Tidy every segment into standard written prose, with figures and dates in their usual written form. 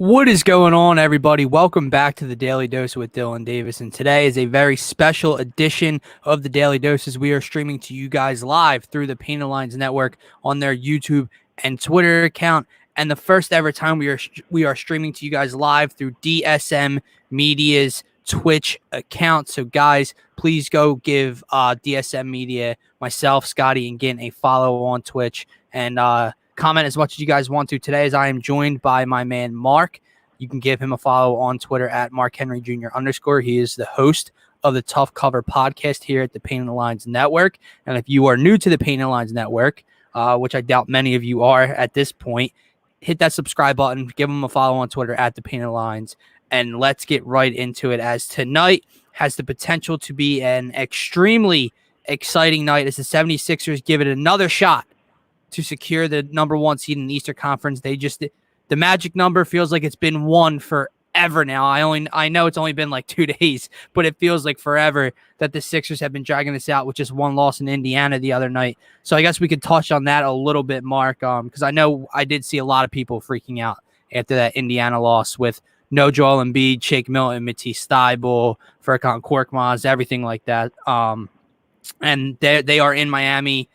What is going on, everybody? Welcome back to the Daily Dose with Dylan Davis. And today is a very special edition of the Daily Doses. We are streaming to you guys live through the Painted Lines Network on their YouTube and Twitter account. And the first ever time we are streaming to you guys live through DSM Media's Twitch account. So, guys, please go give DSM Media, myself, Scotty, and Gint a follow on Twitch. And comment as much as you guys want to today, as I am joined by my man Mark. You can give him a follow on Twitter at MarkHenryJr_. He is the host of the Tough Cover podcast here at the Painted Lines Network. And if you are new to the Painted Lines Network, which I doubt many of you are at this point, hit that subscribe button, give him a follow on Twitter at the Painted Lines, and let's get right into it, as tonight has the potential to be an extremely exciting night as the 76ers give it another shot to secure the number one seed in the Eastern Conference. The magic number feels like it's been won forever now. I know it's only been like 2 days, but it feels like forever that the Sixers have been dragging this out with just one loss in Indiana the other night. So I guess we could touch on that a little bit, Mark, because I know I did see a lot of people freaking out after that Indiana loss with no Joel Embiid, Shake Milton, Matisse Thybulle, Furkan Korkmaz, everything like that. And they are in Miami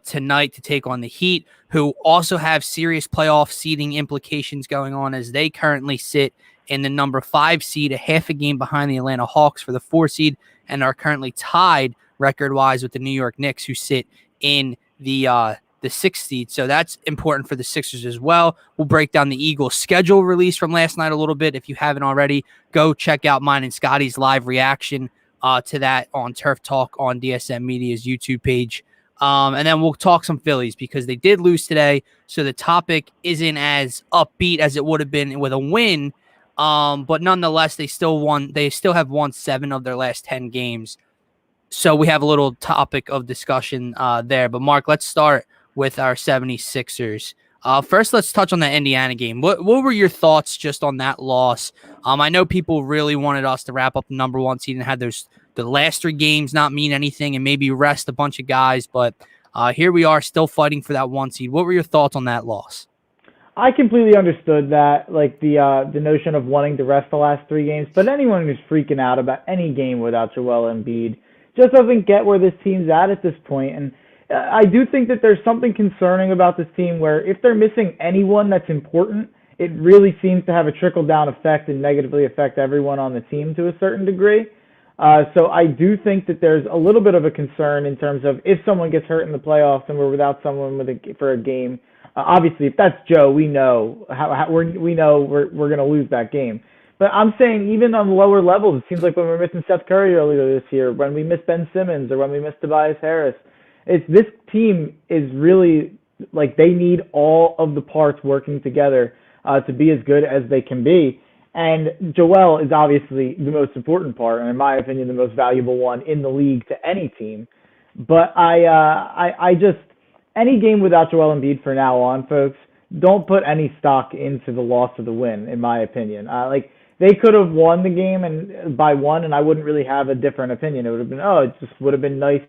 tonight to take on the Heat, who also have serious playoff seeding implications going on, as they currently sit in the number 5 seed, a half a game behind the Atlanta Hawks for the 4 seed, and are currently tied record-wise with the New York Knicks, who sit in the 6th seed. So that's important for the Sixers as well. We'll break down the Eagles' schedule release from last night a little bit. If you haven't already, go check out mine and Scotty's live reaction to that on Turf Talk on DSM Media's YouTube page. And then we'll talk some Phillies because they did lose today. So the topic isn't as upbeat as it would have been with a win. But nonetheless, they still won. They still have won 7 of their last 10 games. So we have a little topic of discussion there. But Mark, let's start with our 76ers. First, let's touch on the Indiana game. What were your thoughts just on that loss? I know people really wanted us to wrap up the number 1 seed and had the last 3 games not mean anything and maybe rest a bunch of guys, but here we are still fighting for that 1 seed. What were your thoughts on that loss? I completely understood that, like the notion of wanting to rest the last 3 games, but anyone who's freaking out about any game without Joel Embiid just doesn't get where this team's at this point. And I do think that there's something concerning about this team where if they're missing anyone that's important, it really seems to have a trickle-down effect and negatively affect everyone on the team to a certain degree. So I do think that there's a little bit of a concern in terms of if someone gets hurt in the playoffs and we're without someone for a game. Obviously, if that's Joe, we know we're going to lose that game. But I'm saying even on lower levels, it seems like when we're missing Seth Curry earlier this year, when we miss Ben Simmons, or when we miss Tobias Harris, this team is really like they need all of the parts working together to be as good as they can be. And Joel is obviously the most important part, and in my opinion, the most valuable one in the league to any team. But I just any game without Joel Embiid from now on, folks, don't put any stock into the loss of the win. In my opinion, like they could have won the game and by 1, and I wouldn't really have a different opinion. It would have been it just would have been nice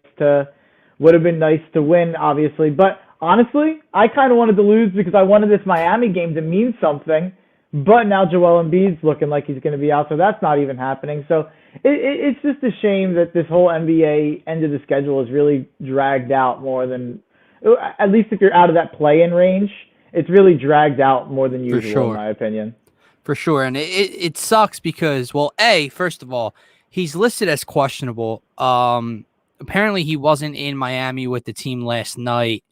to win, obviously. But honestly, I kind of wanted to lose because I wanted this Miami game to mean something. But now Joel Embiid's looking like he's going to be out, so that's not even happening. So it's just a shame that this whole NBA end of the schedule is really dragged out more than, at least if you're out of that play-in range, it's really dragged out more than usual, in my opinion. For sure, and it sucks because, well, first of all, he's listed as questionable. Apparently he wasn't in Miami with the team last night.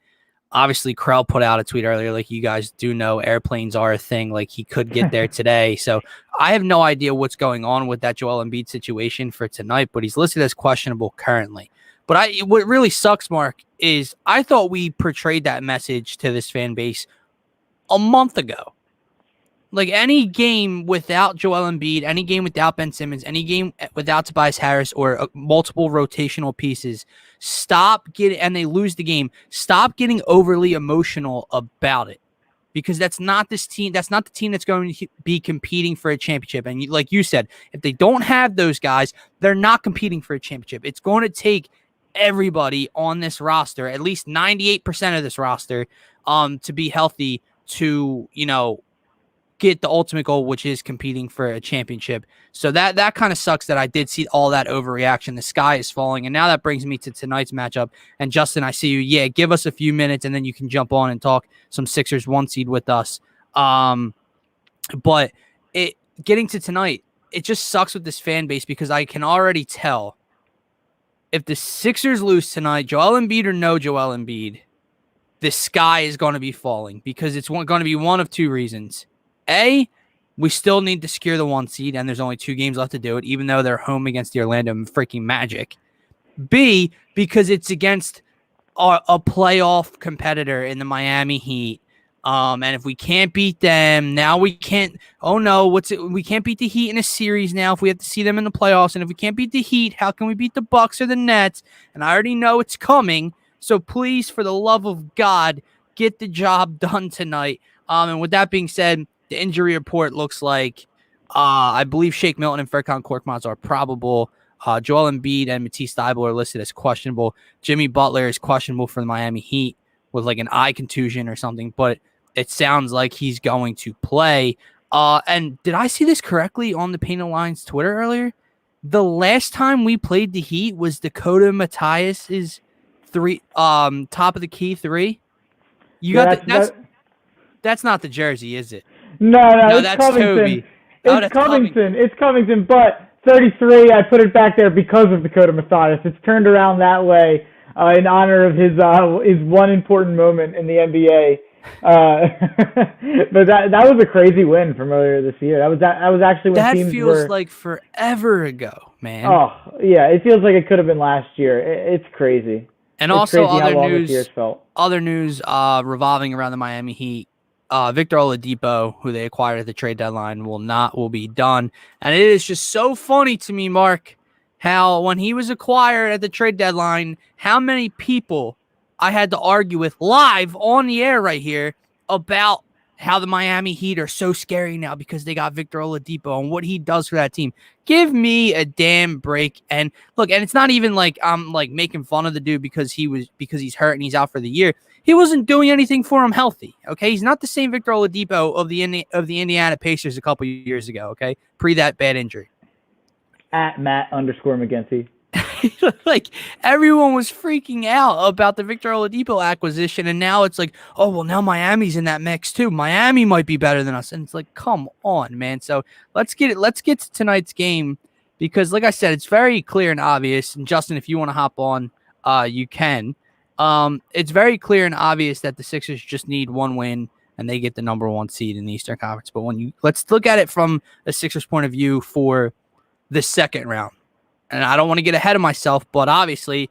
Obviously, Krell put out a tweet earlier, like you guys do know, airplanes are a thing. Like he could get there today. So I have no idea what's going on with that Joel Embiid situation for tonight, but he's listed as questionable currently. But what really sucks, Mark, is I thought we portrayed that message to this fan base a month ago. Like any game without Joel Embiid, any game without Ben Simmons, any game without Tobias Harris or multiple rotational pieces, and they lose the game, stop getting overly emotional about it. Because that's not this team. That's not the team that's going to be competing for a championship. And like you said, if they don't have those guys, they're not competing for a championship. It's going to take everybody on this roster, at least 98% of this roster, to be healthy to, get the ultimate goal, which is competing for a championship. So that kind of sucks that I did see all that overreaction. The sky is falling. And now that brings me to tonight's matchup. And Justin, I see you. Yeah, give us a few minutes and then you can jump on and talk some Sixers 1 seed with us. But getting to tonight, it just sucks with this fan base because I can already tell if the Sixers lose tonight, Joel Embiid or no Joel Embiid, the sky is going to be falling because it's going to be one of two reasons. A, we still need to secure the 1 seed, and there's only 2 games left to do it, even though they're home against the Orlando freaking Magic. B, because it's against a playoff competitor in the Miami Heat. And if we can't beat them, now we can't. Oh no, we can't beat the Heat in a series now. If we have to see them in the playoffs, and if we can't beat the Heat, how can we beat the Bucks or the Nets? And I already know it's coming. So please, for the love of God, get the job done tonight. And with that being said, the injury report looks like I believe Shake Milton and Furkan Korkmaz are probable. Joel Embiid and Matisse Thybulle are listed as questionable. Jimmy Butler is questionable for the Miami Heat with like an eye contusion or something, but it sounds like he's going to play. And did I see this correctly on the Painted Lines Twitter earlier? The last time we played the Heat was Dakota Mathias's top of the key 3. You got that's not the jersey, is it? No, it's that's Covington. Toby. It's Covington. It's Covington, but 33, I put it back there because of Dakota Mathias. It's turned around that way in honor of his one important moment in the NBA. But that was a crazy win from earlier this year. That was actually when teams feels like forever ago, man. Oh yeah, it feels like it could have been last year. It's crazy. And it's also crazy other news revolving around the Miami Heat. Victor Oladipo, who they acquired at the trade deadline, will be done. And it is just so funny to me, Mark, how when he was acquired at the trade deadline, how many people I had to argue with live on the air right here about how the Miami Heat are so scary now because they got Victor Oladipo and what he does for that team. Give me a damn break. And look, and it's not even like I'm like making fun of the dude because he's hurt and he's out for the year. He wasn't doing anything for him healthy. Okay, he's not the same Victor Oladipo of the Indiana Pacers a couple years ago. Okay, pre that bad injury. At Matt_McGinty. Like everyone was freaking out about the Victor Oladipo acquisition, and now it's like, oh well, now Miami's in that mix too. Miami might be better than us, and it's like, come on, man. So let's get to tonight's game because, like I said, it's very clear and obvious. And Justin, if you want to hop on, you can. It's very clear and obvious that the Sixers just need 1 win and they get the number 1 seed in the Eastern Conference. But let's look at it from a Sixers point of view for the second round. And I don't want to get ahead of myself, but obviously,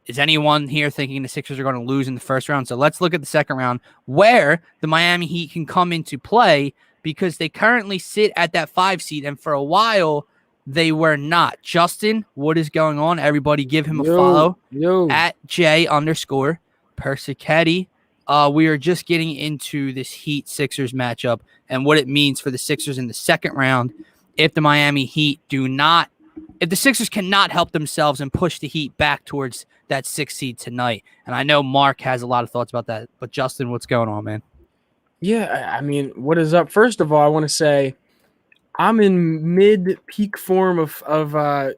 is anyone here thinking the Sixers are going to lose in the first round? So let's look at the second round where the Miami Heat can come into play because they currently sit at that 5 seed. And for a while, they were not. Justin, what is going on? Everybody give him a follow at J_Persichetti. We are just getting into this Heat Sixers matchup and what it means for the Sixers in the second round if the Miami Heat if the Sixers cannot help themselves and push the Heat back towards that 6 seed tonight. And I know Mark has a lot of thoughts about that, but Justin, what's going on, man? Yeah, I mean, what is up? First of all, I want to say I'm in mid-peak form of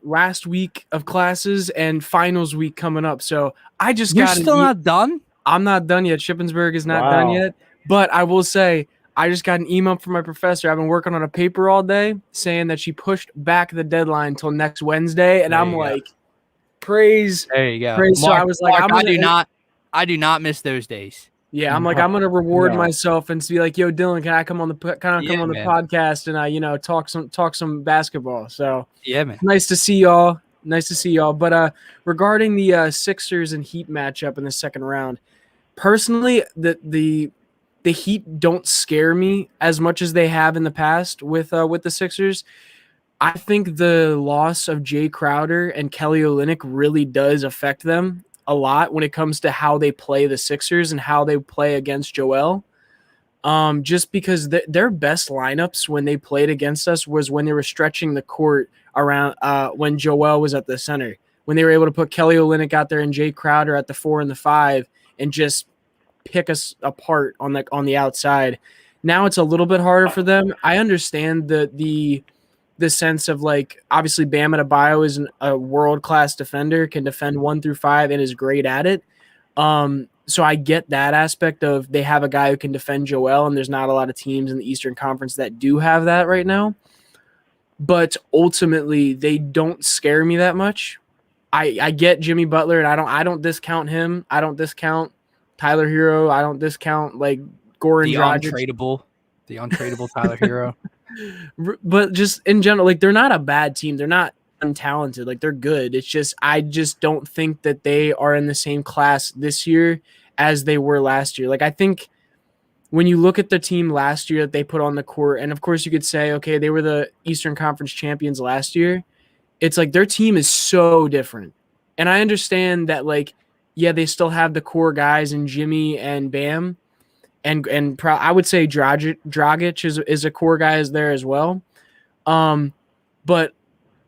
last week of classes and finals week coming up. So I just You're still not done? I'm not done yet. Shippensburg is not done yet. But I will say I just got an email from my professor. I've been working on a paper all day saying that she pushed back the deadline until next Wednesday. And I'm like, praise. There you go. Praise. Mark, so I was like, Mark, I do not miss those days. Yeah, I'm like, I'm gonna reward myself and be like, yo, Dylan, can I come on the podcast and talk some basketball? So yeah, man. Nice to see y'all. But regarding the Sixers and Heat matchup in the second round, personally, the Heat don't scare me as much as they have in the past with the Sixers. I think the loss of Jay Crowder and Kelly Olynyk really does affect them a lot when it comes to how they play the Sixers and how they play against Joel. Just because their best lineups when they played against us was when they were stretching the court around when Joel was at the center. When they were able to put Kelly Olynyk out there and Jay Crowder at the 4 and the 5 and just pick us apart on the outside. Now it's a little bit harder for them. I understand the sense of like obviously Bam Adebayo is a world class defender, can defend 1 through 5, and is great at it. So I get that aspect of they have a guy who can defend Joel, and there's not a lot of teams in the Eastern Conference that do have that right now. But ultimately, they don't scare me that much. I get Jimmy Butler, and I don't discount him. I don't discount Tyler Hero. I don't discount like Goran Dragic. The untradeable Tyler Hero. But just in general, like they're not a bad team. They're not untalented. Like they're good. It's just I just don't think that they are in the same class this year as they were last year. Like I think when you look at the team last year that they put on the court, and of course you could say, okay, they were the Eastern Conference champions last year. It's like their team is so different. And I understand that, like, yeah, they still have the core guys in Jimmy and Bam. And I would say Dragic is a core guy is there as well. But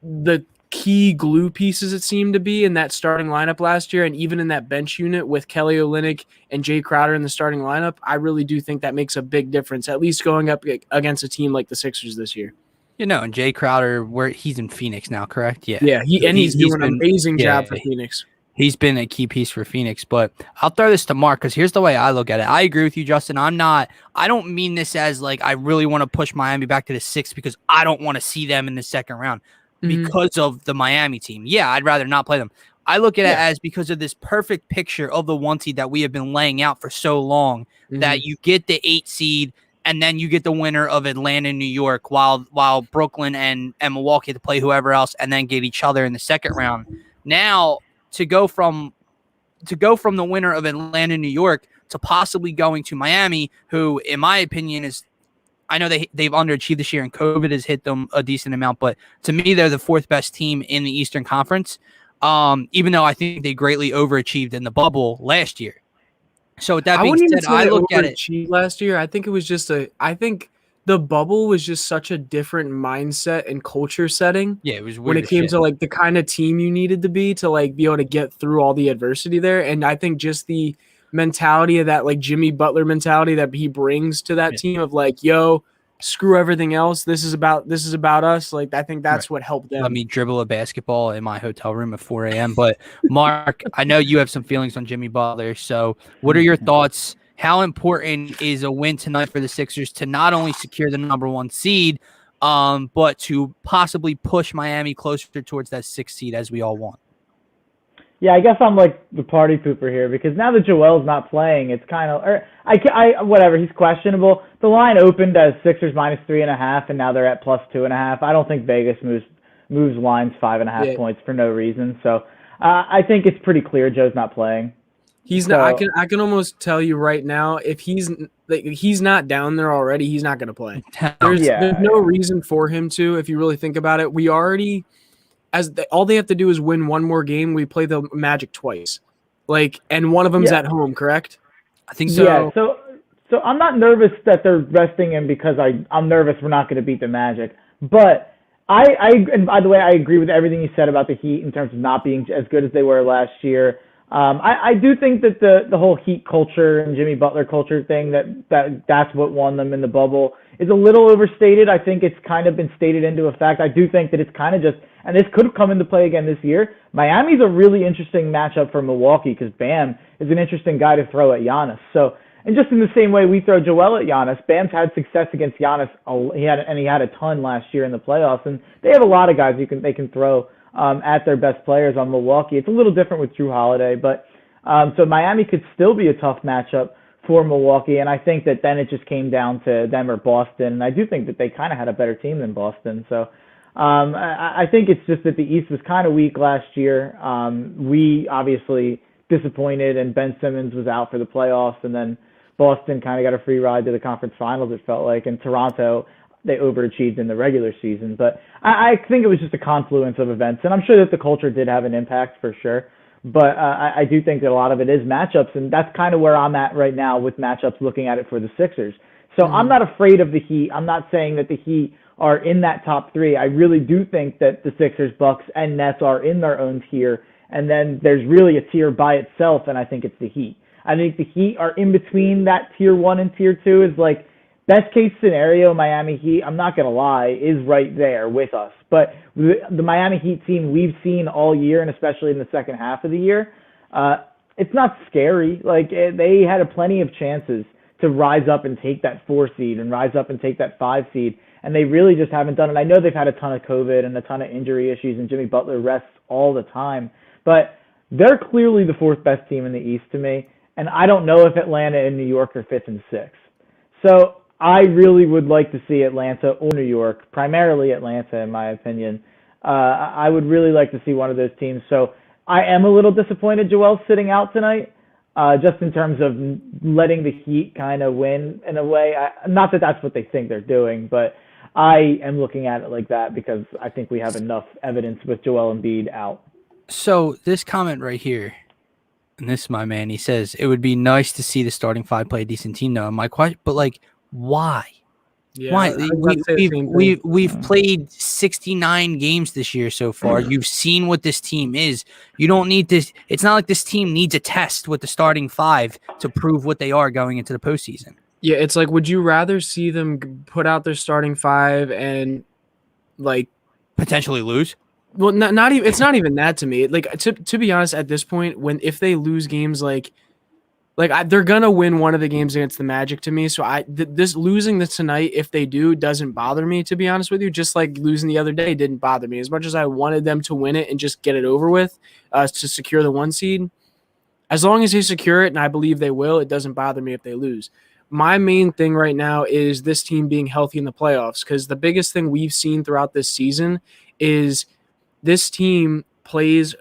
the key glue pieces it seemed to be in that starting lineup last year, and even in that bench unit with Kelly Olynyk and Jay Crowder in the starting lineup, I really do think that makes a big difference, at least going up against a team like the Sixers this year. And Jay Crowder, he's in Phoenix now, correct? Yeah. Yeah, he's doing an amazing job for Phoenix. He's been a key piece for Phoenix, but I'll throw this to Mark because here's the way I look at it. I agree with you, Justin. I don't mean this as like I really want to push Miami back to the 6 because I don't want to see them in the second round because of the Miami team. Yeah, I'd rather not play them. I look at it as because of this perfect picture of the 1 seed that we have been laying out for so long that you get the 8 seed and then you get the winner of Atlanta and New York while Brooklyn and Milwaukee to play whoever else and then get each other in the second round. Now, to go from the winner of Atlanta and New York to possibly going to Miami, who, in my opinion, is I know they've underachieved this year and COVID has hit them a decent amount, but to me, they're the 4th best team in the Eastern Conference, even though I think they greatly overachieved in the bubble last year. So with that being said, I look at it last year. I think it was just I think the bubble was just such a different mindset and culture setting. Yeah, it was weird when it came to like the kind of team you needed to be able to get through all the adversity there. And I think just the mentality of that, like Jimmy Butler mentality that he brings to that team of like, yo, screw everything else. This is about us. Like, I think that's what helped them. Let me dribble a basketball in my hotel room at 4 a.m. But Mark, I know you have some feelings on Jimmy Butler. So what are your thoughts? How important is a win tonight for the Sixers to not only secure the number 1 seed, but to possibly push Miami closer towards that 6th seed as we all want? Yeah, I guess I'm like the party pooper here because now that Joel's not playing, it's kind of whatever. He's questionable. The line opened as Sixers -3.5, and now they're at +2.5. I don't think Vegas moves lines 5.5 points for no reason. So I think it's pretty clear Joe's not playing. He's not. I can almost tell you right now, if he's not down there already, he's not going to play. There's no reason for him to. If you really think about it, we already. All they have to do is win 1 more game. We play the Magic twice, and one of them's at home, correct? I think so. Yeah. So I'm not nervous that they're resting him because I'm nervous we're not going to beat the Magic. But and by the way, I agree with everything you said about the Heat in terms of not being as good as they were last year. I do think that the whole Heat culture and Jimmy Butler culture thing that's what won them in the bubble is a little overstated. I think it's kind of been stated into effect. I do think that it's kind of just, and this could come into play again this year, Miami's a really interesting matchup for Milwaukee because Bam is an interesting guy to throw at Giannis. So, and just in the same way we throw Joel at Giannis, Bam's had success against Giannis. He had a ton last year in the playoffs, and they have a lot of guys they can throw at their best players on Milwaukee. It's a little different with Drew Holiday, but so Miami could still be a tough matchup for Milwaukee, and I think that then it just came down to them or Boston, and I do think that they kind of had a better team than Boston. So I think it's just that the East was kind of weak last year. We obviously disappointed, and Ben Simmons was out for the playoffs, and then Boston kind of got a free ride to the conference finals, it felt like, and Toronto, they overachieved in the regular season. But I think it was just a confluence of events, and I'm sure that the culture did have an impact for sure. But I do think that a lot of it is matchups, and that's kind of where I'm at right now with matchups looking at it for the Sixers. So I'm not afraid of the Heat. I'm not saying that the Heat are in that top 3. I really do think that the Sixers, Bucks, and Nets are in their own tier, and then there's really a tier by itself, and I think it's the Heat. I think the Heat are in between that tier 1 and tier 2 is like best case scenario, Miami Heat, I'm not going to lie, is right there with us. But the Miami Heat team we've seen all year, and especially in the second half of the year, it's not scary. Like, they had plenty of chances to rise up and take that 4 seed and rise up and take that 5 seed, and they really just haven't done it. I know they've had a ton of COVID and a ton of injury issues, and Jimmy Butler rests all the time, but they're clearly the 4th best team in the East to me, and I don't know if Atlanta and New York are 5th and 6th. So I really would like to see Atlanta or New York, primarily Atlanta in my opinion. I would really like to see one of those teams. So I am a little disappointed Joel's sitting out tonight, just in terms of letting the Heat kind of win in a way. Not that that's what they think they're doing, but I am looking at it like that because I think we have enough evidence with Joel Embiid out. So this comment right here, and this is my man, he says, it would be nice to see the starting 5 play a decent team though. My question, but like, why? Yeah, Why? We've thing. played 69 games this year so far. You've seen what this team is. You don't need this. It's not like this team needs a test with the starting 5 to prove what they are going into the postseason. Yeah, it's like, would you rather see them put out their starting 5 and like Potentially lose? Well, not even. It's not even that to me. Like to be honest, at this point, if they lose games they're gonna win one of the games against the Magic to me. So this losing this tonight, if they do, doesn't bother me, to be honest with you. Just like losing the other day didn't bother me as much as I wanted them to win it and just get it over with, to secure the 1 seed. As long as they secure it, and I believe they will, it doesn't bother me if they lose. My main thing right now is this team being healthy in the playoffs, because the biggest thing we've seen throughout this season is this team plays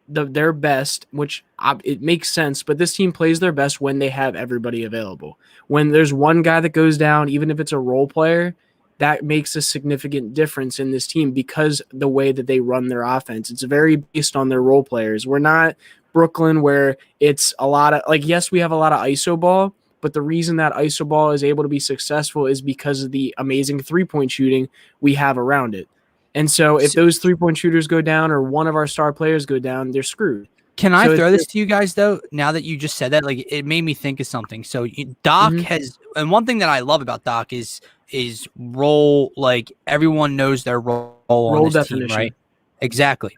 their best, which it makes sense, but this team plays their best when they have everybody available. When there's one guy that goes down, even if it's a role player, that makes a significant difference in this team because the way that they run their offense. It's very based on their role players. We're not Brooklyn where it's a lot of, yes, we have a lot of ISO ball, but the reason that ISO ball is able to be successful is because of the amazing 3-point shooting we have around it. And so if those 3-point shooters go down or one of our star players go down, they're screwed. Can I throw this to you guys, though? Now that you just said that, it made me think of something. So Doc has – and one thing that I love about Doc is role – everyone knows their role on this definition. Team, right? Exactly.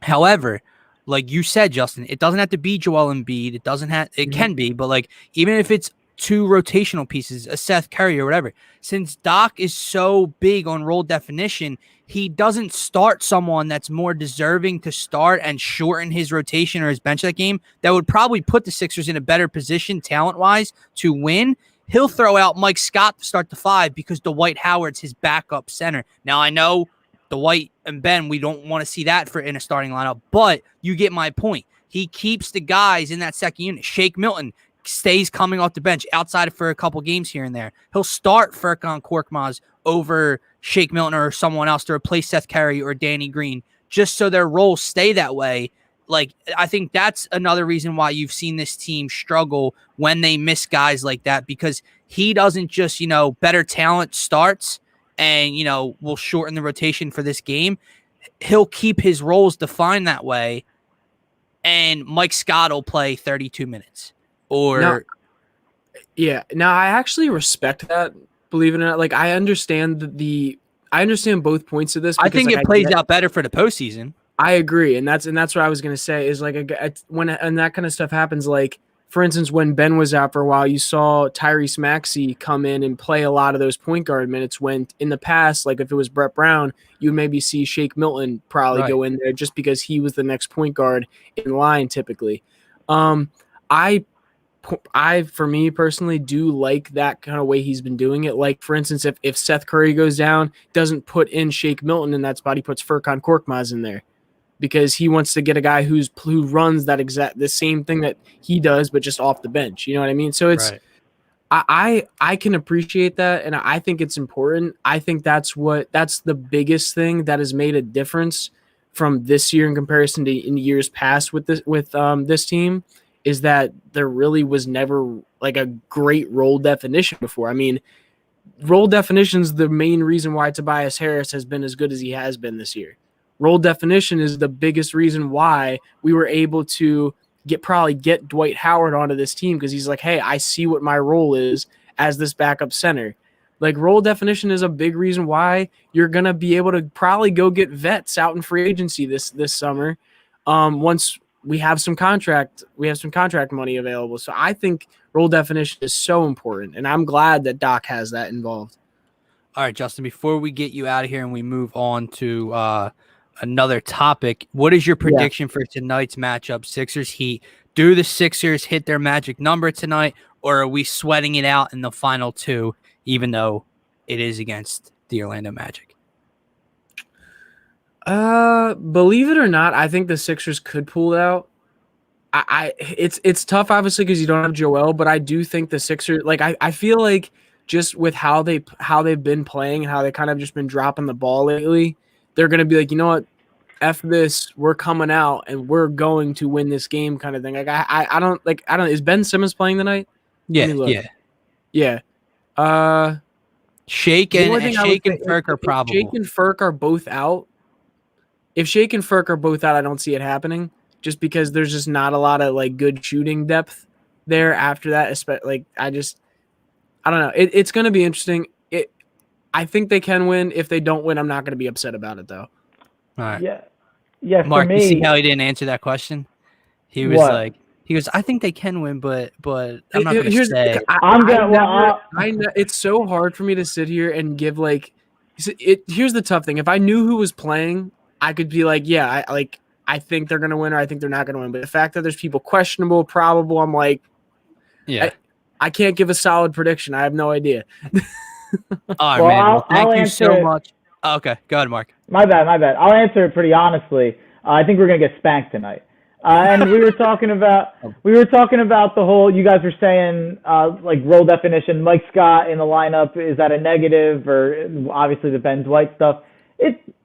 However, like you said, Justin, it doesn't have to be Joel Embiid. It doesn't have – it can be, but, even if it's 2 rotational pieces, a Seth Curry or whatever, since Doc is so big on role definition – he doesn't start someone that's more deserving to start and shorten his rotation or his bench that game that would probably put the Sixers in a better position talent-wise to win. He'll throw out Mike Scott to start the 5 because Dwight Howard's his backup center. Now, I know Dwight and Ben, we don't want to see that in a starting lineup, but you get my point. He keeps the guys in that second unit. Shake Milton stays coming off the bench outside for a couple games here and there. He'll start Furkan Korkmaz over Shake Milton or someone else to replace Seth Curry or Danny Green, just so their roles stay that way. I think that's another reason why you've seen this team struggle when they miss guys like that, because he doesn't just, better talent starts and, will shorten the rotation for this game. He'll keep his roles defined that way, and Mike Scott will play 32 minutes. Now, I actually respect that. Believe it or not, I understand I understand both points of this. I think it plays out better for the postseason. I agree, and that's what I was gonna say is when that kind of stuff happens. For instance, when Ben was out for a while, you saw Tyrese Maxey come in and play a lot of those point guard minutes. When in the past, if it was Brett Brown, you would maybe see Shake Milton probably go in there just because he was the next point guard in line typically. I, for me personally, do like that kind of way he's been doing it. For instance, if Seth Curry goes down, doesn't put in Shake Milton in that spot, he puts Furkan Korkmaz in there because he wants to get a guy who runs the same thing that he does, but just off the bench. You know what I mean? So it's I can appreciate that, and I think it's important. I think that's the biggest thing that has made a difference from this year in comparison to in years past with this team. Is that there really was never a great role definition before. I mean, role definition is the main reason why Tobias Harris has been as good as he has been this year. Role definition is the biggest reason why we were able to get Dwight Howard onto this team, because he's like, hey, I see what my role is as this backup center. Like role definition is a big reason why you're gonna be able to probably go get vets out in free agency this summer. Once we have some contract money available. So I think role definition is so important, and I'm glad that Doc has that involved. All right, Justin, before we get you out of here and we move on to another topic, what is your prediction for tonight's matchup, Sixers Heat? Do the Sixers hit their magic number tonight, or are we sweating it out in the final two, even though it is against the Orlando Magic? Believe it or not, I think the Sixers could pull it out. It's tough, obviously, because you don't have Joel, but I do think the Sixers, like I feel like just with how they've been playing and how they kind of just been dropping the ball lately, they're gonna be like, you know what, F this, we're coming out and we're going to win this game, kind of thing. Like I don't. Is Ben Simmons playing tonight? Yeah. Shake and Furk are probable. Shake and Furk are both out. If Shake and Furk are both out, I don't see it happening. Just because there's just not a lot of like good shooting depth there after that. I don't know. It's going to be interesting. I think they can win. If they don't win, I'm not going to be upset about it though. All right. Yeah. Mark, for me, you see how he didn't answer that question? He was like, I think they can win, but I'm not going to say. It's so hard for me to sit here and give like. Here's the tough thing. If I knew who was playing, I could be like, yeah, I think they're going to win or I think they're not going to win. But the fact that there's people questionable, probable, I'm like, yeah, I can't give a solid prediction. I have no idea. All right, man. Thank you so much. Oh, okay, go ahead, Mark. My bad. I'll answer it pretty honestly. I think we're going to get spanked tonight. And we were talking about the whole, you guys were saying like role definition. Mike Scott in the lineup, is that a negative, or obviously the Ben Dwight stuff?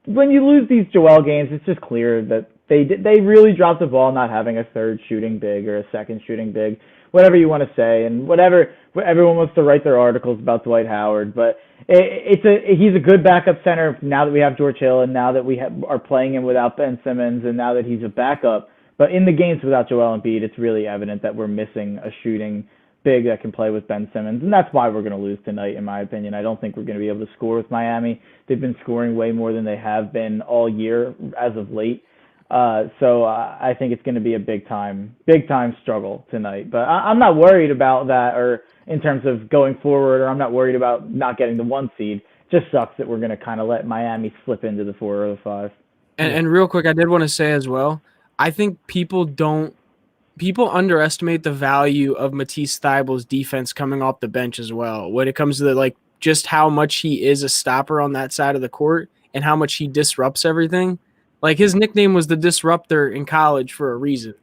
When you lose these Joel games, it's just clear that they really dropped the ball not having a third shooting big or a second shooting big, whatever you want to say, and whatever everyone wants to write their articles about Dwight Howard, but he's a good backup center now that we have George Hill and now that we are playing him without Ben Simmons and now that he's a backup. But in the games without Joel Embiid, it's really evident that we're missing a shooting big that can play with Ben Simmons, and that's why we're going to lose tonight, in my opinion. I don't think we're going to be able to score with Miami. They've been scoring way more than they have been all year as of late. So I think it's going to be a big time struggle tonight. But I'm not worried about that, or in terms of going forward, or I'm not worried about not getting the 1 seed. It just sucks that we're going to kind of let Miami slip into the 4 or the 5. And real quick, I did want to say as well, I think people underestimate the value of Matisse Thybulle's defense coming off the bench as well. When it comes to just how much he is a stopper on that side of the court and how much he disrupts everything. Like his nickname was the Disruptor in college for a reason.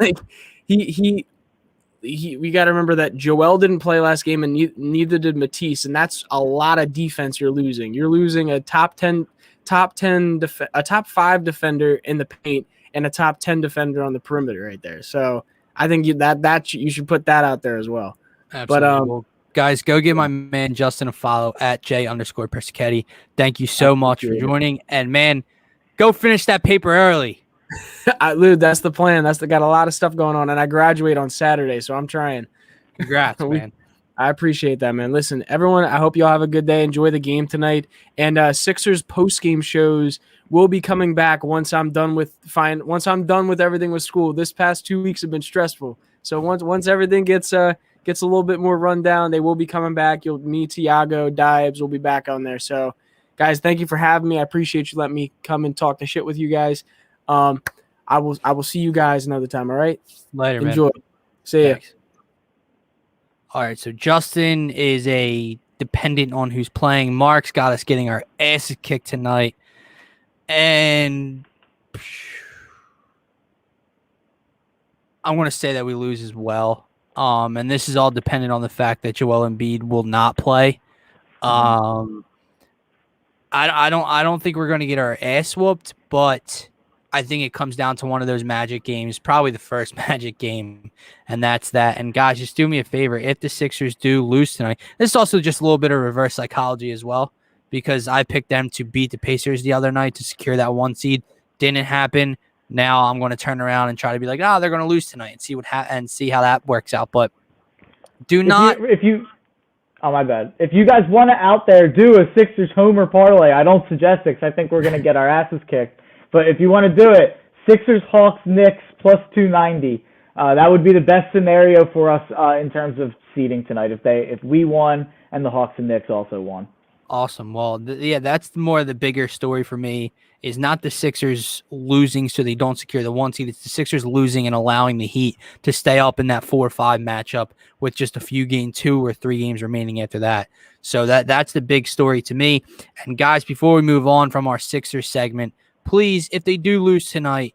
Like we got to remember that Joel didn't play last game and neither did Matisse, and that's a lot of defense you're losing. You're losing a top 5 defender in the paint and a top 10 defender on the perimeter right there. So I think you should put that out there as well. Absolutely. Well, guys, go give my man Justin a follow at J_Persichetti. Thank you so much for joining. And man, go finish that paper early. Dude, that's the plan. Got a lot of stuff going on, and I graduate on Saturday, so I'm trying. Congrats, man. I appreciate that, man. Listen, everyone, I hope you all have a good day. Enjoy the game tonight. And Sixers post-game shows will be coming back once I'm done with everything with school. This past 2 weeks have been stressful. So once everything gets a little bit more run down, they will be coming back. Me, Tiago, Dibes will be back on there. So, guys, thank you for having me. I appreciate you letting me come and talk the shit with you guys. I will see you guys another time, all right? Later, man. Enjoy. See ya. All right, so Justin is a dependent on who's playing. Mark's got us getting our asses kicked tonight. And I'm going to say that we lose as well. And this is all dependent on the fact that Joel Embiid will not play. I don't think we're going to get our ass whooped, but I think it comes down to one of those Magic games, probably the first Magic game, and that's that. And guys, just do me a favor. If the Sixers do lose tonight, this is also just a little bit of reverse psychology as well, because I picked them to beat the Pacers the other night to secure that 1 seed. Didn't happen. Now I'm going to turn around and try to be like, they're going to lose tonight and see how that works out. But do not. Oh, my bad. If you guys want to out there do a Sixers homer parlay, I don't suggest it 'cause I think we're going to get our asses kicked. But if you want to do it, Sixers, Hawks, Knicks plus 290. That would be the best scenario for us in terms of seeding tonight if we won and the Hawks and Knicks also won. Awesome. Well, that's more the bigger story for me is not the Sixers losing so they don't secure the 1 seed. It's the Sixers losing and allowing the Heat to stay up in that 4-5 matchup with just a few 2 or 3 games remaining after that. So that's the big story to me. And guys, before we move on from our Sixers segment, please, if they do lose tonight,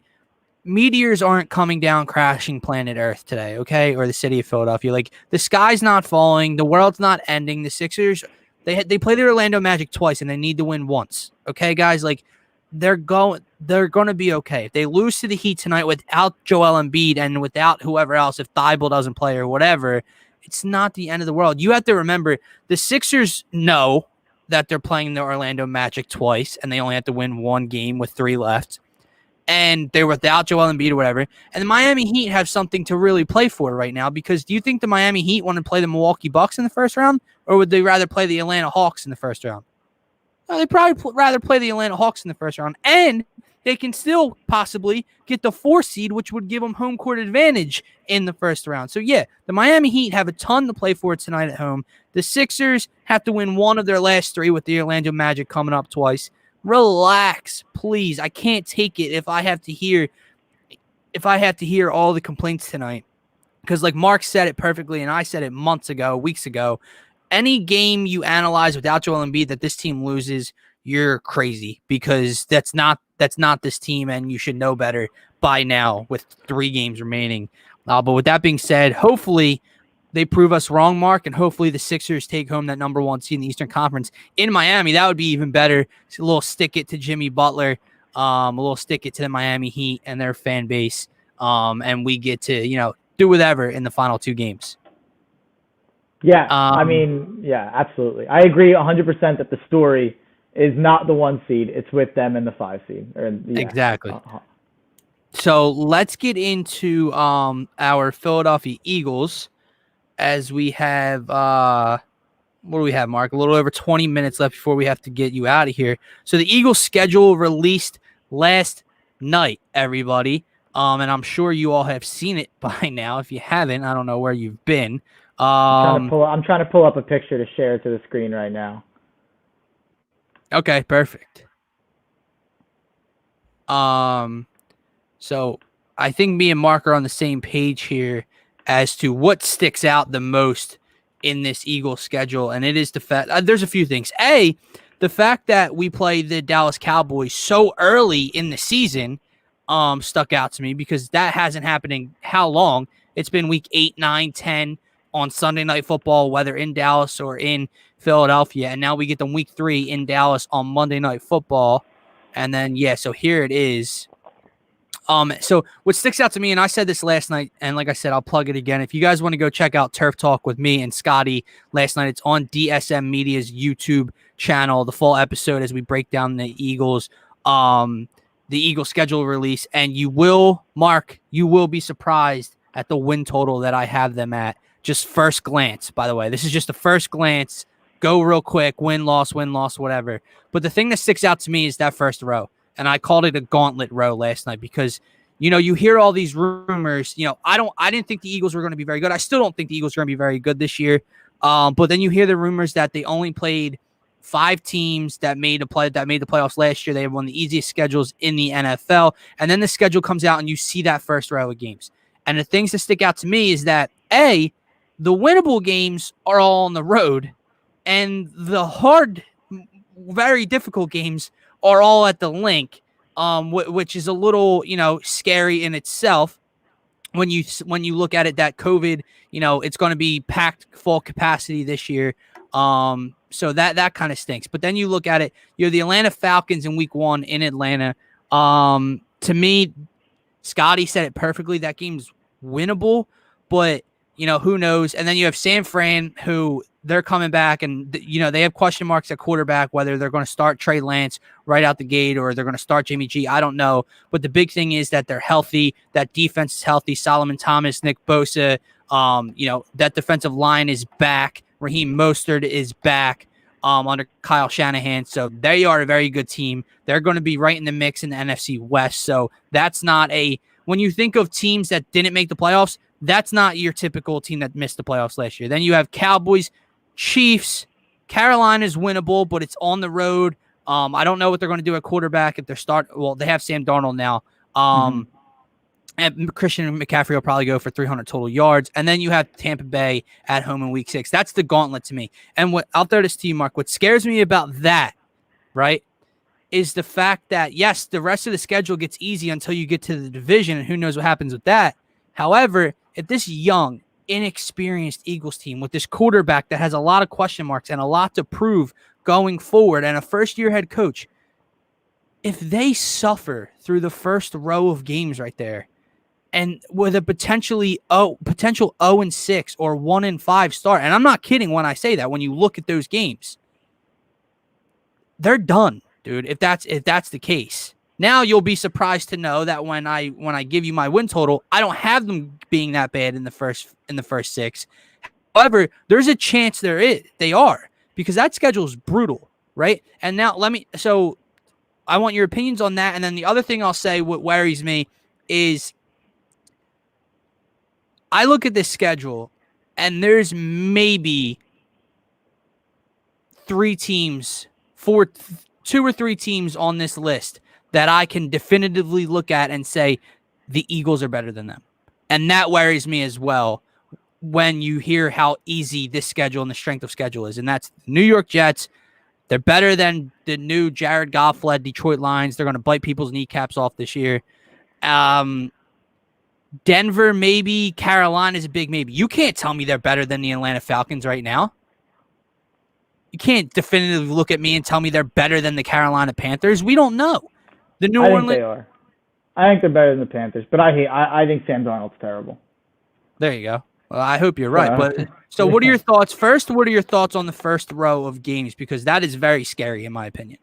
meteors aren't coming down crashing planet Earth today, okay? Or the city of Philadelphia. Like, the sky's not falling. The world's not ending. The Sixers, they play the Orlando Magic twice, and they need to win once, okay, guys? Like, they're going to be okay. If they lose to the Heat tonight without Joel Embiid and without whoever else, if Thibault doesn't play or whatever, it's not the end of the world. You have to remember, the Sixers know that they're playing the Orlando Magic twice, and they only have to win 1 game with 3 left. And they're without Joel Embiid or whatever. And the Miami Heat have something to really play for right now, because do you think the Miami Heat want to play the Milwaukee Bucks in the first round, or would they rather play the Atlanta Hawks in the first round? Well, they'd probably rather play the Atlanta Hawks in the first round, and they can still possibly get the 4 seed, which would give them home court advantage in the first round. So, yeah, the Miami Heat have a ton to play for tonight at home. The Sixers have to win 1 of their last 3 with the Orlando Magic coming up twice. Relax, please. I can't take it if I have to hear all the complaints tonight. Because like Mark said it perfectly, and I said it weeks ago, any game you analyze without Joel Embiid that this team loses, you're crazy, because that's not this team, and you should know better by now with 3 games remaining. But with that being said, hopefully they prove us wrong, Mark, and hopefully the Sixers take home that number 1 seed in the Eastern Conference in Miami. That would be even better. It's a little stick it to Jimmy Butler, a little stick it to the Miami Heat and their fan base, and we get to do whatever in the final 2 games. Yeah, yeah, absolutely. I agree 100% that the story is not the 1 seed. It's with them in the 5 seed. Exactly. So let's get into our Philadelphia Eagles, as we have, what do we have, Mark? A little over 20 minutes left before we have to get you out of here. So the Eagles schedule released last night, everybody. And I'm sure you all have seen it by now. If you haven't, I don't know where you've been. I'm trying to pull up a picture to share to the screen right now. Okay, perfect. So I think me and Mark are on the same page here as to what sticks out the most in this Eagles schedule, and it is the fact there's a few things. The fact that we play the Dallas Cowboys so early in the season stuck out to me, because that hasn't happened in how long? It's been week 8, 9, 10 on Sunday Night Football, whether in Dallas or in Philadelphia, and now we get them week 3 in Dallas on Monday Night Football. And then, so here it is. So what sticks out to me, and I said this last night, and like I said, I'll plug it again. If you guys want to go check out Turf Talk with me and Scotty last night, it's on DSM Media's YouTube channel, the full episode as we break down the Eagles schedule release. And you will be surprised at the win total that I have them at. Just first glance, by the way. This is just a first glance. Go real quick, win, loss, whatever. But the thing that sticks out to me is that first row. And I called it a gauntlet row last night because, you hear all these rumors. I didn't think the Eagles were going to be very good. I still don't think the Eagles are going to be very good this year. But then you hear the rumors that they only played 5 teams that made the playoffs last year. They have one of the easiest schedules in the NFL. And then the schedule comes out and you see that first row of games. And the things that stick out to me is that, the winnable games are all on the road, and the hard, very difficult games are all at the link, which is a little, scary in itself when you look at it that COVID, it's going to be packed full capacity this year. So that kind of stinks. But then you look at it, the Atlanta Falcons in week 1 in Atlanta. To me, Scotty said it perfectly. That game's winnable, but who knows? And then you have San Fran, who they're coming back, and they have question marks at quarterback, whether they're going to start Trey Lance right out the gate or they're going to start Jimmy G. I don't know. But the big thing is that they're healthy. That defense is healthy. Solomon Thomas, Nick Bosa, that defensive line is back. Raheem Mostert is back under Kyle Shanahan. So they are a very good team. They're going to be right in the mix in the NFC West. So that's not when you think of teams that didn't make the playoffs, that's not your typical team that missed the playoffs last year. Then you have Cowboys, Chiefs. Carolina's winnable, but it's on the road. I don't know what they're going to do at quarterback if they're they have Sam Darnold now. And Christian McCaffrey will probably go for 300 total yards. And then you have Tampa Bay at home in week 6. That's the gauntlet to me. And I'll throw this to you, Mark. What scares me about that, right, is the fact that, yes, the rest of the schedule gets easy until you get to the division, and who knows what happens with that. However, if this young, inexperienced Eagles team with this quarterback that has a lot of question marks and a lot to prove going forward and a first-year head coach, if they suffer through the first row of games right there and with a potential 0-6 or 1-5 start, and I'm not kidding when I say that, when you look at those games, they're done, dude. If that's the case. Now you'll be surprised to know that when I give you my win total, I don't have them being that bad in the first 6. However, there's a chance they are, because that schedule is brutal, right? And now so I want your opinions on that. And then the other thing I'll say, what worries me is I look at this schedule and there's maybe 2 or 3 teams on this list that I can definitively look at and say the Eagles are better than them. And that worries me as well when you hear how easy this schedule and the strength of schedule is. And that's New York Jets. They're better than the new Jared Goff-led Detroit Lions. They're going to bite people's kneecaps off this year. Denver, maybe. Carolina's a big maybe. You can't tell me they're better than the Atlanta Falcons right now. You can't definitively look at me and tell me they're better than the Carolina Panthers. We don't know. I think they are. I think they're better than the Panthers, but I think Sam Darnold's terrible. There you go. Well, I hope you're right. But so what are your thoughts? First, what are your thoughts on the first row of games? Because that is very scary, in my opinion.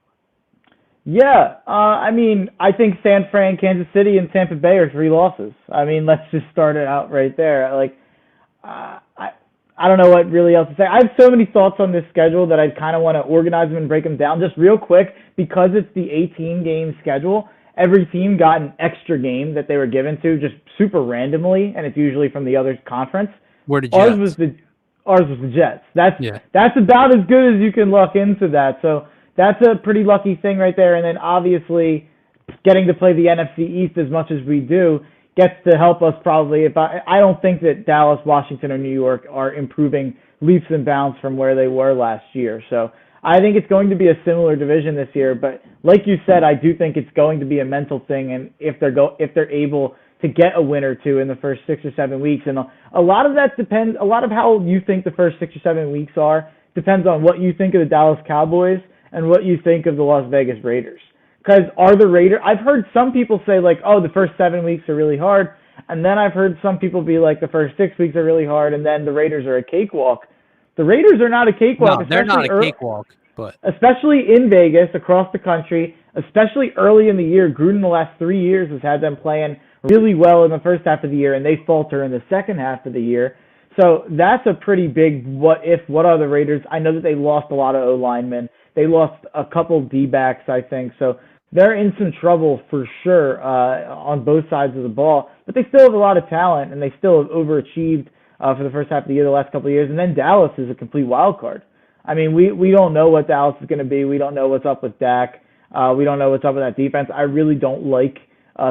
Yeah. I mean, I think San Fran, Kansas City, and Tampa Bay are 3 losses. I mean, let's just start it out right there. Like, I don't know what really else to say. I have so many thoughts on this schedule that I kind of want to organize them and break them down just real quick, because it's the 18-game schedule. Every team got an extra game that they were given to just super randomly, and it's usually from the other conference. Where did Jets? Ours was the Jets. That's about as good as you can luck into that. So that's a pretty lucky thing right there. And then obviously getting to play the NFC East as much as we do gets to help us probably. I don't think that Dallas, Washington, or New York are improving leaps and bounds from where they were last year. So I think it's going to be a similar division this year. But like you said, I do think it's going to be a mental thing, and if they're able to get a win or 2 in the first 6 or 7 weeks, and a lot of that depends. A lot of how you think the first 6 or 7 weeks are depends on what you think of the Dallas Cowboys and what you think of the Las Vegas Raiders. Because I've heard some people say, like, oh, the first 7 weeks are really hard. And then I've heard some people be like, the first 6 weeks are really hard, and then the Raiders are a cakewalk. The Raiders are not a cakewalk. No, they're not a cakewalk. But especially in Vegas, across the country, especially early in the year. Gruden the last 3 years has had them playing really well in the first half of the year, and they falter in the second half of the year. So that's a pretty big what if. What are the Raiders? I know that they lost a lot of O-linemen. They lost a couple D-backs, I think. So they're in some trouble for sure on both sides of the ball. But they still have a lot of talent, and they still have overachieved for the first half of the year, the last couple of years. And then Dallas is a complete wild card. I mean, we don't know what Dallas is going to be. We don't know what's up with Dak. We don't know what's up with that defense. I really don't like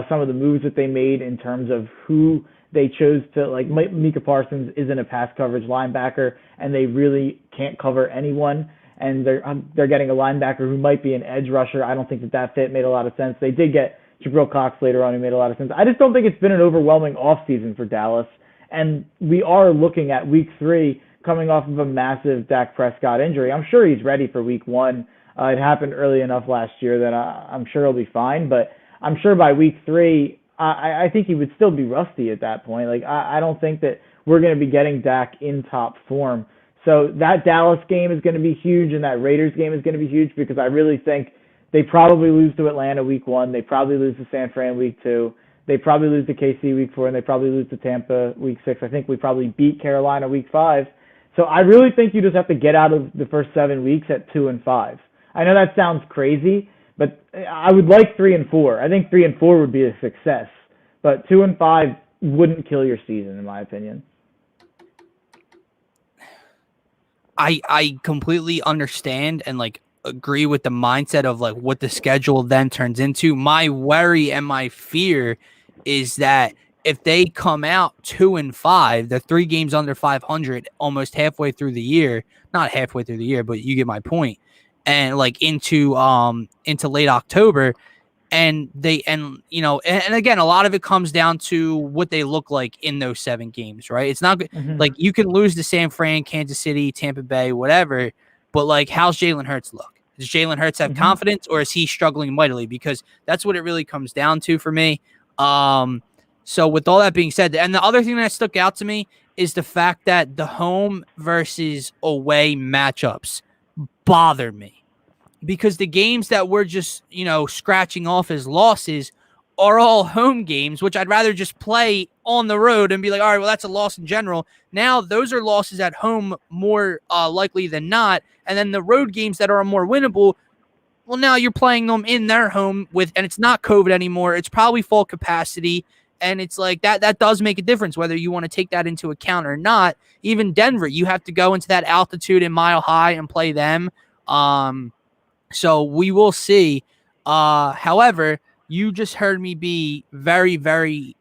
some of the moves that they made in terms of who they chose to, like, Micah Parsons isn't a pass coverage linebacker, and they really can't cover anyone. And they're getting a linebacker who might be an edge rusher. I don't think that fit made a lot of sense. They did get Jabril Cox later on, who made a lot of sense. I just don't think it's been an overwhelming offseason for Dallas. And we are looking at week 3 coming off of a massive Dak Prescott injury. I'm sure he's ready for week 1. It happened early enough last year that I'm sure he'll be fine. But I'm sure by week 3, I think he would still be rusty at that point. Like, I don't think that we're going to be getting Dak in top form. So that Dallas game is going to be huge, and that Raiders game is going to be huge, because I really think they probably lose to Atlanta week 1. They probably lose to San Fran week 2. They probably lose to KC week 4, and they probably lose to Tampa week 6. I think we probably beat Carolina week 5. So I really think you just have to get out of the first 7 weeks at 2-5. I know that sounds crazy, but I would like 3-4. I think 3-4 would be a success, but 2-5 wouldn't kill your season, in my opinion. I completely understand and like agree with the mindset of like what the schedule then turns into. My worry and my fear is that if they come out 2-5, the 3 games under 500, almost halfway through the year, not halfway through the year, but you get my point, and like into late October, and again, a lot of it comes down to what they look like in those 7 games, right? It's not like you can lose to San Fran, Kansas City, Tampa Bay, whatever, but like how's Jalen Hurts look? Does Jalen Hurts have confidence, or is he struggling mightily? Because that's what it really comes down to for me. So with all that being said, and the other thing that stuck out to me is the fact that the home versus away matchups bother me, because the games that we're just, scratching off as losses are all home games, which I'd rather just play on the road and be like, all right, well, that's a loss in general. Now those are losses at home more likely than not. And then the road games that are more winnable, well, now you're playing them in their home and it's not COVID anymore. It's probably full capacity. And it's like that does make a difference whether you want to take that into account or not. Even Denver, you have to go into that altitude and Mile High and play them. So we will see. However, you just heard me be very, very,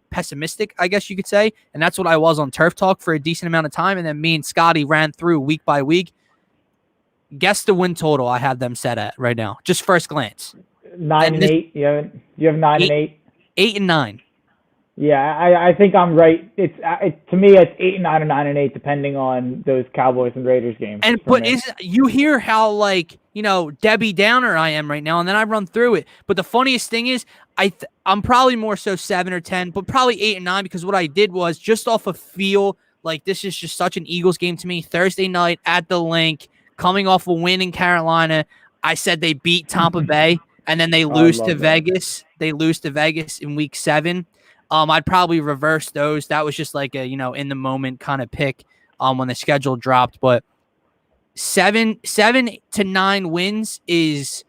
pessimistic, I guess you could say. And that's what I was on Turf Talk for a decent amount of time. And then me and Scotty ran through week by week. Guess the win total I have them set at right now. Just first glance. 9-8. You have 9-8. 8-9. Yeah, I think I'm right. To me, it's 8-9 or 9-8, depending on those Cowboys and Raiders games. And but you hear how Debbie Downer I am right now, and then I run through it. But the funniest thing is, I'm probably more so 7 or 10, but probably 8-9, because what I did was just off a feel like this is just such an Eagles game to me. Thursday night at the Link, coming off a win in Carolina, I said they beat Tampa Bay, and then they lose to Vegas. They lose to Vegas in week 7. I'd probably reverse those. That was just like a, in the moment kind of pick when the schedule dropped. But 7 to 9 wins is,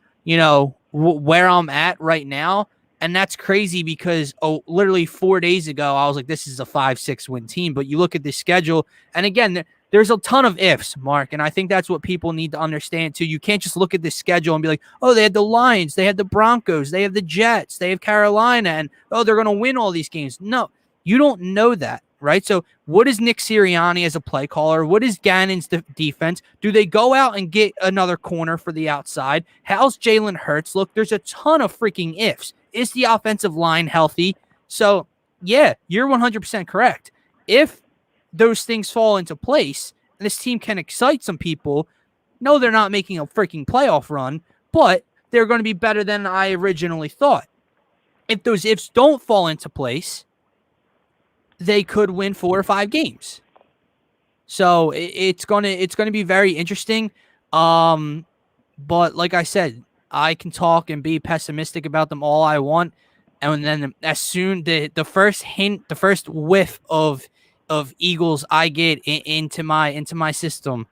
where I'm at right now. And that's crazy because, literally 4 days ago, I was like, this is a 5-6 win team. But you look at the schedule, and again, there's a ton of ifs, Mark, and I think that's what people need to understand too. You can't just look at the schedule and be like, oh, they had the Lions, they had the Broncos, they have the Jets, they have Carolina, and they're going to win all these games. No, you don't know that, right? So what is Nick Sirianni as a play caller? What is Gannon's defense? Do they go out and get another corner for the outside? How's Jalen Hurts look? There's a ton of freaking ifs. Is the offensive line healthy? So, yeah, you're 100% correct. If those things fall into place and this team can excite some people, no, they're not making a freaking playoff run, but they're going to be better than I originally thought. If those ifs don't fall into place, they could win 4 or 5 games. So it's going to be very interesting. But like I said, I can talk and be pessimistic about them all I want, and then as soon the first hint, the first whiff of Eagles I get into my system,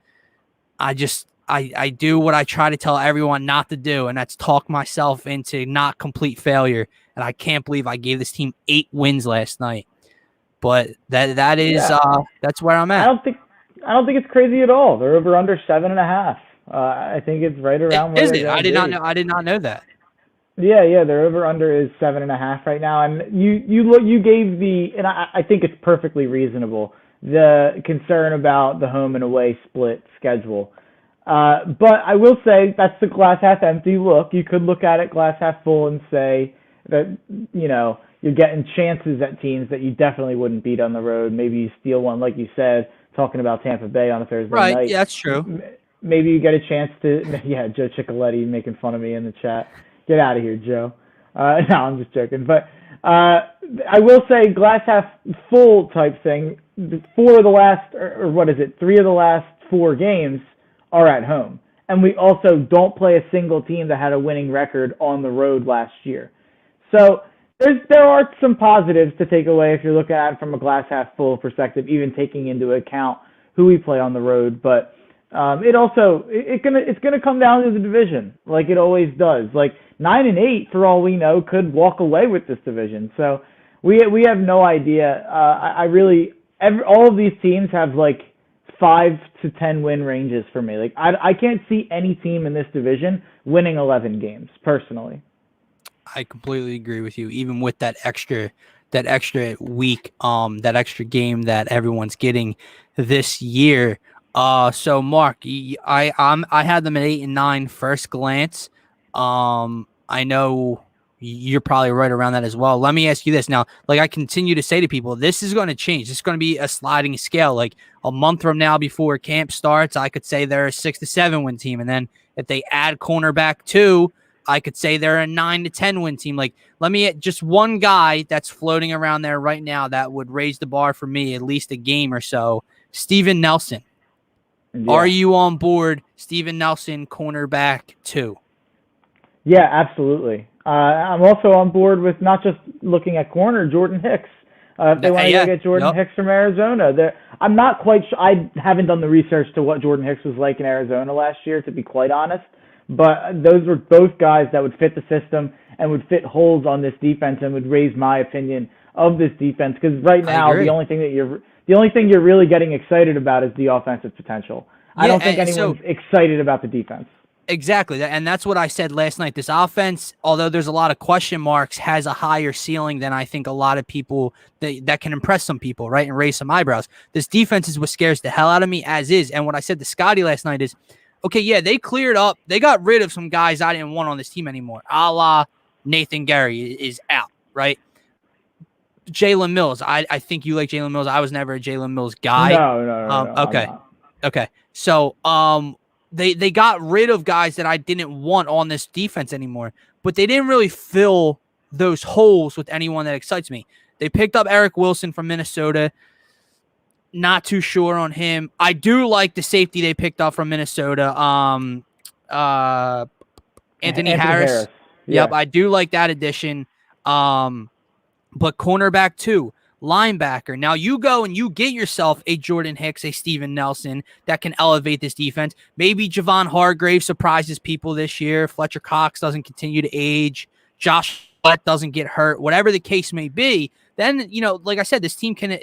I do what I try to tell everyone not to do, and that's talk myself into not complete failure. And I can't believe I gave this team 8 wins last night. But that is that's where I'm at. I don't think it's crazy at all. They're over under 7.5. I think it's right around where they I did not know that. Yeah, their over/under is 7.5 right now, and you gave and I think it's perfectly reasonable, the concern about the home and away split schedule. But I will say that's the glass half empty look. You could look at it glass half full and say that you're getting chances at teams that you definitely wouldn't beat on the road. Maybe you steal one, like you said, talking about Tampa Bay on a Thursday night. Right, yeah, that's true. Maybe you get a chance to, Joe Ciccoletti making fun of me in the chat. Get out of here, Joe. No, I'm just joking. But I will say glass half full type thing. 4 of the last, or what is it, 3 of the last 4 games are at home. And we also don't play a single team that had a winning record on the road last year. So there are some positives to take away if you're looking at it from a glass half full perspective, even taking into account who we play on the road. But it's gonna come down to the division, like it always does. Like 9-8, for all we know, could walk away with this division. So we have no idea. All of these teams have like 5 to 10 win ranges for me. Like I can't see any team in this division winning 11 games personally. I completely agree with you. Even with that extra week, that extra game that everyone's getting this year. So Mark, I had them at 8-9 first glance. I know you're probably right around that as well. Let me ask you this now. Like I continue to say to people, this is going to change. This is going to be a sliding scale. Like a month from now, before camp starts, I could say they're a 6 to 7 win team, and then if they add cornerback 2, I could say they're a 9 to 10 win team. Like, let me just one guy that's floating around there right now that would raise the bar for me at least a game or so. Steven Nelson. Yeah. Are you on board Steven Nelson, cornerback 2? Yeah, absolutely. I'm also on board with not just looking at corner, Jordan Hicks. If they want to go get Jordan Hicks from Arizona, I'm not quite sure. I haven't done the research to what Jordan Hicks was like in Arizona last year, to be quite honest. But those were both guys that would fit the system and would fit holes on this defense and would raise my opinion of this defense. Because right now, the only thing you're really getting excited about is the offensive potential. I don't think anyone's excited about the defense. Exactly, and that's what I said last night. This offense, although there's a lot of question marks, has a higher ceiling than I think a lot of people that can impress some people, right, and raise some eyebrows. This defense is what scares the hell out of me as is. And what I said to Scotty last night is, okay, yeah, they cleared up. They got rid of some guys I didn't want on this team anymore. A la Nathan Gary is out, right? Jalen Mills. I think you like Jalen Mills. I was never a Jalen Mills guy. No. Okay. So, they got rid of guys that I didn't want on this defense anymore, but they didn't really fill those holes with anyone that excites me. They picked up Eric Wilson from Minnesota. Not too sure on him. I do like the safety they picked up from Minnesota. Anthony Harris. Yeah. Yep, I do like that addition. But cornerback 2, linebacker. Now you go and you get yourself a Jordan Hicks, a Steven Nelson that can elevate this defense. Maybe Javon Hargrave surprises people this year. Fletcher Cox doesn't continue to age. Josh Sweat doesn't get hurt. Whatever the case may be, then, like I said, this team can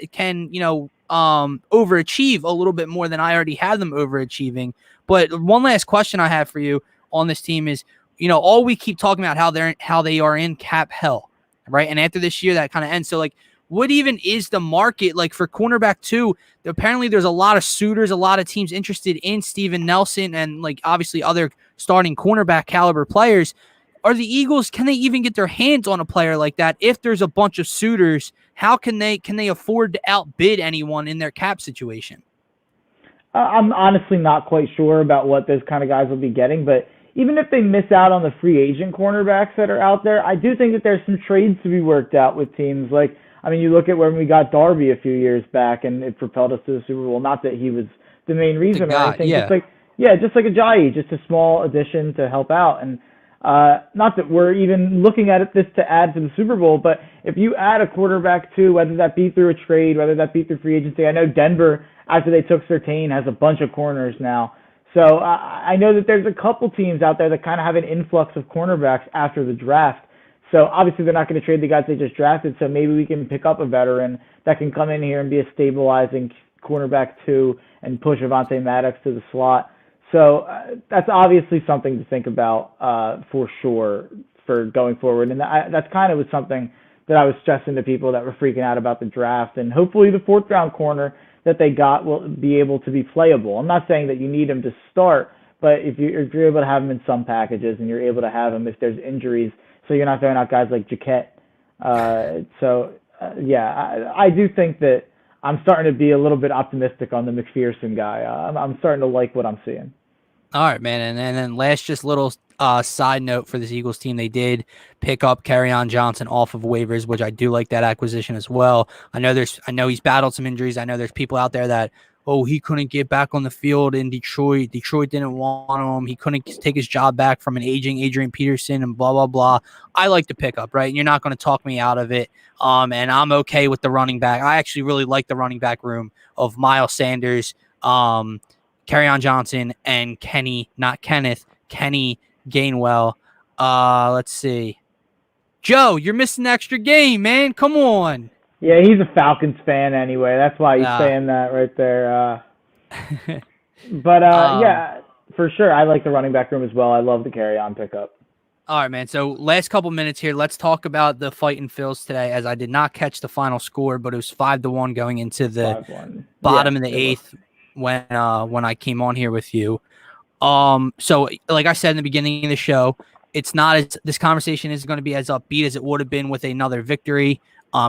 overachieve a little bit more than I already have them overachieving. But one last question I have for you on this team is, all we keep talking about how they are in cap hell, right? And after this year, that kind of ends. So, like, what even is the market like for cornerback 2? Apparently, there's a lot of suitors, a lot of teams interested in Steven Nelson, and like obviously other starting cornerback caliber players. Are the Eagles, can they even get their hands on a player like that? If there's a bunch of suitors, how can they afford to outbid anyone in their cap situation? I'm honestly not quite sure about what those kind of guys will be getting, but even if they miss out on the free agent cornerbacks that are out there, I do think that there's some trades to be worked out with teams. Like, I mean, you look at when we got Darby a few years back, and it propelled us to the Super Bowl. Not that he was the main reason or anything. Yeah. Just like Ajayi, just a small addition to help out. And not that we're even looking at this to add to the Super Bowl, but if you add a quarterback too, whether that be through a trade, whether that be through free agency, I know Denver, after they took Surtain, has a bunch of corners now. So I know that there's a couple teams out there that kind of have an influx of cornerbacks after the draft. So obviously they're not going to trade the guys they just drafted, so maybe we can pick up a veteran that can come in here and be a stabilizing cornerback 2 and push Avonte Maddox to the slot. So that's obviously something to think about for sure for going forward. And that's kind of was something that I was stressing to people that were freaking out about the draft. And hopefully the 4th round corner that they got will be able to be playable. I'm not saying that you need him to start, but if you're able to have him in some packages and you're able to have him if there's injuries, so you're not throwing out guys like Jaquette. I do think that I'm starting to be a little bit optimistic on the McPherson guy. I'm starting to like what I'm seeing. All right, man. And then last just little side note for this Eagles team, they did pick up Kerryon Johnson off of waivers, which I do like that acquisition as well. I know he's battled some injuries. I know there's people out there that, he couldn't get back on the field in Detroit. Detroit didn't want him. He couldn't take his job back from an aging Adrian Peterson and blah, blah, blah. I like the pickup, right? And you're not going to talk me out of it. And I'm okay with the running back. I actually really like the running back room of Miles Sanders, Kerryon Johnson and Kenny Gainwell. Let's see. Joe, you're missing an extra game, man. Come on. Yeah, he's a Falcons fan anyway. That's why he's Yeah. saying that right there. But yeah, for sure. I like the running back room as well. I love the carry-on pickup. All right, man. So last couple minutes here, let's talk about the Fighting Phils today, as I did not catch the final score, but it was 5-1 going into the 5-1. bottom of the eighth when I came on here with you. So like I said in the beginning of the show, it's not as this conversation isn't going to be as upbeat as it would have been with another victory.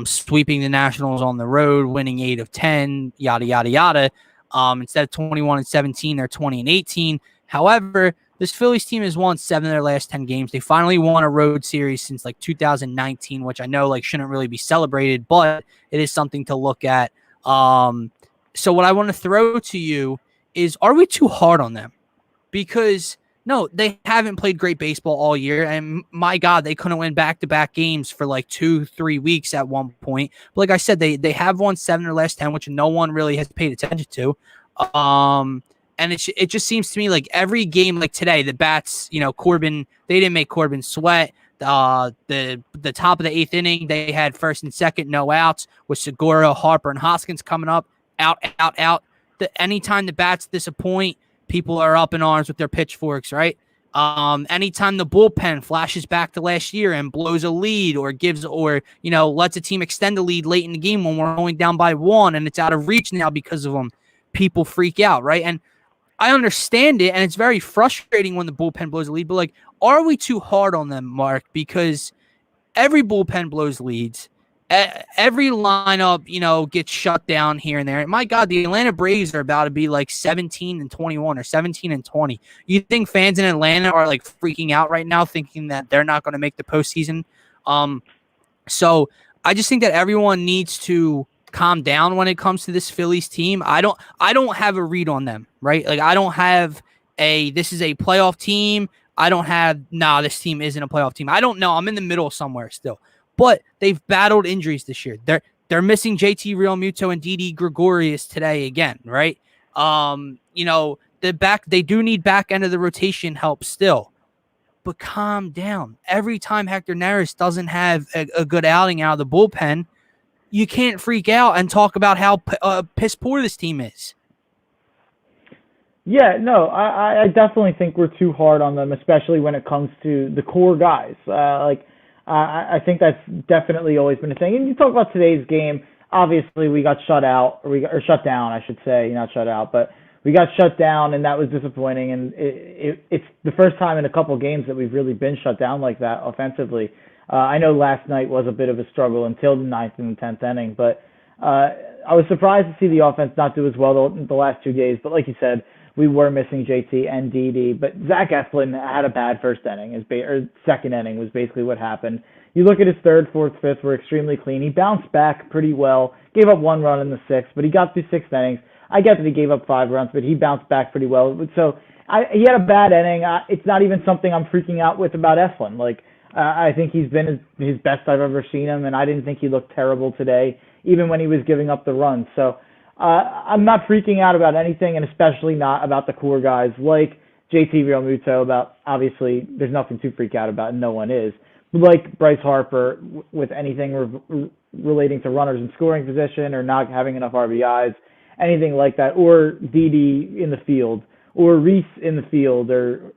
Sweeping the Nationals on the road, winning 8 of 10, yada yada yada. Instead of 21-17, they're 20-18. However, this Phillies team has won 7 of their last 10 games. They finally won a road series since like 2019, which I know like shouldn't really be celebrated, but it is something to look at. So what I want to throw to you is, are we too hard on them? Because no, they haven't played great baseball all year. And my God, they couldn't win back-to-back games for like 2-3 weeks at one point. But like I said, they have won 7 or less 10, which no one really has paid attention to. And it just seems to me like every game, like today, the bats, Corbin, they didn't make Corbin sweat. The top of the 8th inning, they had first and second, no outs, with Segura, Harper, and Hoskins coming up, out. Anytime the bats disappoint, people are up in arms with their pitchforks, right? Anytime the bullpen flashes back to last year and blows a lead or lets a team extend a lead late in the game when we're only down by 1 and it's out of reach now because of them, people freak out, right? And I understand it, and it's very frustrating when the bullpen blows a lead, but like, are we too hard on them, Mark? Because every bullpen blows leads. Every lineup, gets shut down here and there. And my God, the Atlanta Braves are about to be like 17-21 or 17-20. You think fans in Atlanta are like freaking out right now, thinking that they're not going to make the postseason? So I just think that everyone needs to calm down when it comes to this Phillies team. I don't have a read on them, right? Like, I don't have this is a playoff team. I don't have, this team isn't a playoff team. I don't know. I'm in the middle somewhere still. But they've battled injuries this year. They're missing JT Realmuto and Didi Gregorius today again, right? They do need back end of the rotation help still. But calm down. Every time Hector Neris doesn't have a good outing out of the bullpen, you can't freak out and talk about how piss poor this team is. Yeah, no, I definitely think we're too hard on them, especially when it comes to the core guys. I think that's definitely always been a thing. And you talk about today's game. Obviously, we got shut down, I should say, not shut out, but we got shut down, and that was disappointing. And it's the first time in a couple games that we've really been shut down like that offensively. I know last night was a bit of a struggle until the 9th and the 10th inning, but I was surprised to see the offense not do as well the last 2 days. But like you said, we were missing JT and Didi, but Zach Eflin had a bad first inning, or second inning was basically what happened. You look at his third, fourth, fifth were extremely clean. He bounced back pretty well, gave up 1 run in the 6th, but he got through 6 innings. I get that he gave up 5 runs, but he bounced back pretty well. So he had a bad inning. It's not even something I'm freaking out with about Eflin. I think he's been his best I've ever seen him, and I didn't think he looked terrible today, even when he was giving up the runs. So I'm not freaking out about anything, and especially not about the core guys like JT Realmuto. Obviously, there's nothing to freak out about, and no one is. Like Bryce Harper, with anything relating to runners in scoring position or not having enough RBIs, anything like that, or Didi in the field, or Reese in the field, or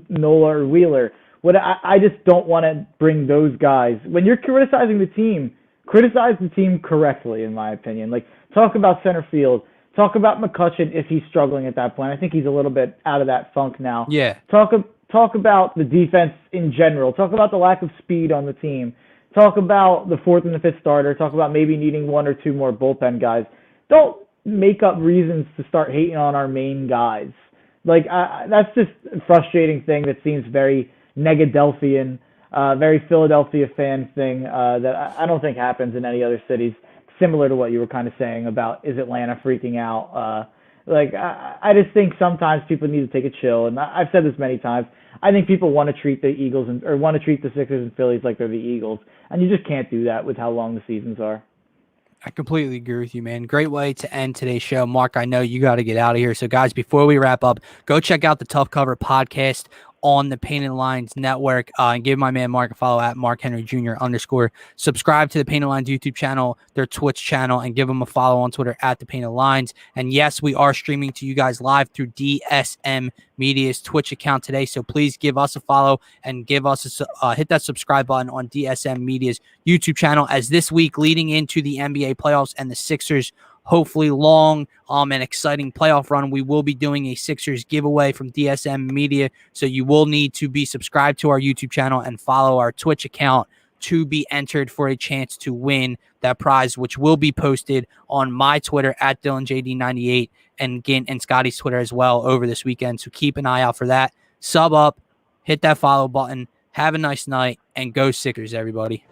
Nola or Wheeler. I just don't want to bring those guys. When you're criticizing the team, criticize the team correctly, in my opinion. Talk about center field. Talk about McCutchen if he's struggling at that point. I think he's a little bit out of that funk now. Yeah. Talk about the defense in general. Talk about the lack of speed on the team. Talk about the 4th and the 5th starter. Talk about maybe needing 1 or 2 more bullpen guys. Don't make up reasons to start hating on our main guys. That's just a frustrating thing that seems very Negadelphian, very Philadelphia fan thing that I don't think happens in any other cities, similar to what you were kind of saying about is Atlanta freaking out. I just think sometimes people need to take a chill, and I've said this many times. I think people want to treat the Eagles or want to treat the Sixers and Phillies like they're the Eagles, and you just can't do that with how long the seasons are. I completely agree with you, man. Great way to end today's show. Mark, I know you got to get out of here. So, guys, before we wrap up, go check out the Tough Cover podcast on the Painted Lines Network, and give my man Mark a follow at Mark Henry Jr. _. Subscribe to the Painted Lines YouTube channel, their Twitch channel, and give them a follow on Twitter at the Painted Lines. And yes, we are streaming to you guys live through DSM Media's Twitch account today. So please give us a follow and give us hit that subscribe button on DSM Media's YouTube channel, as this week leading into the NBA playoffs and the Sixers hopefully long and exciting playoff run, we will be doing a Sixers giveaway from DSM Media. So you will need to be subscribed to our YouTube channel and follow our Twitch account to be entered for a chance to win that prize, which will be posted on my Twitter at DylanJD98 and Gint and Scotty's Twitter as well over this weekend. So keep an eye out for that. Sub up, hit that follow button. Have a nice night, and go Sixers, everybody.